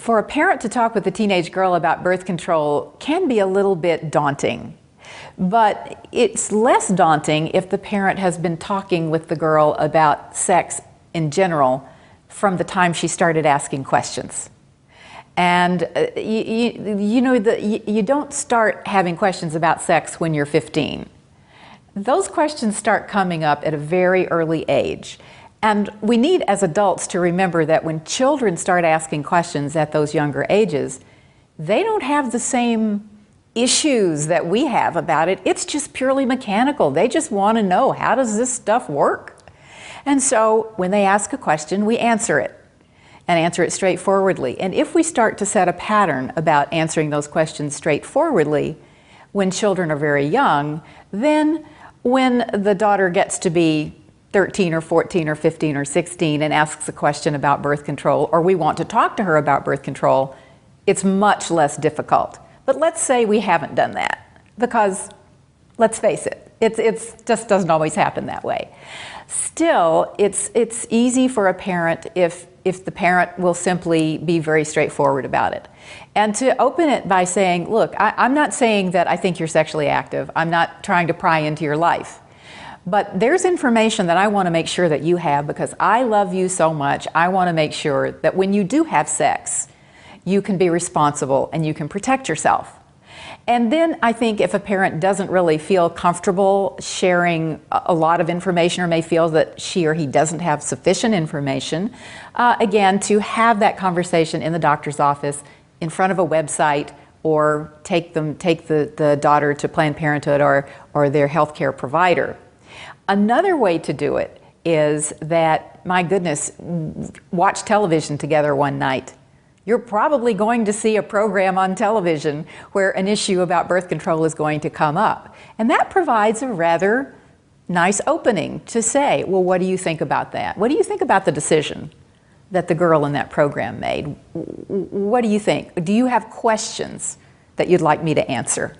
For a parent to talk with a teenage girl about birth control can be a little bit daunting, but it's less daunting if the parent has been talking with the girl about sex in general from the time she started asking questions. And you don't start having questions about sex when you're 15. Those questions start coming up at a very early age. And we need, as adults, to remember that when children start asking questions at those younger ages, they don't have the same issues that we have about it. It's just purely mechanical. They just want to know, how does this stuff work? And so when they ask a question, we answer it, and answer it straightforwardly. And if we start to set a pattern about answering those questions straightforwardly when children are very young, then when the daughter gets to be 13 or 14 or 15 or 16 and asks a question about birth control, or we want to talk to her about birth control, it's much less difficult. But let's say we haven't done that, because let's face it, it just doesn't always happen that way. Still, it's easy for a parent if the parent will simply be very straightforward about it. And to open it by saying, look, I'm not saying that I think you're sexually active. I'm not trying to pry into your life. But there's information that I want to make sure that you have, because I love you so much. I want to make sure that when you do have sex, you can be responsible and you can protect yourself. And then I think if a parent doesn't really feel comfortable sharing a lot of information, or may feel that she or he doesn't have sufficient information, again, to have that conversation in the doctor's office, in front of a website, or take the daughter to Planned Parenthood or their healthcare provider. Another way to do it is that, my goodness, watch television together one night. You're probably going to see a program on television where an issue about birth control is going to come up. And that provides a rather nice opening to say, well, what do you think about that? What do you think about the decision that the girl in that program made? What do you think? Do you have questions that you'd like me to answer?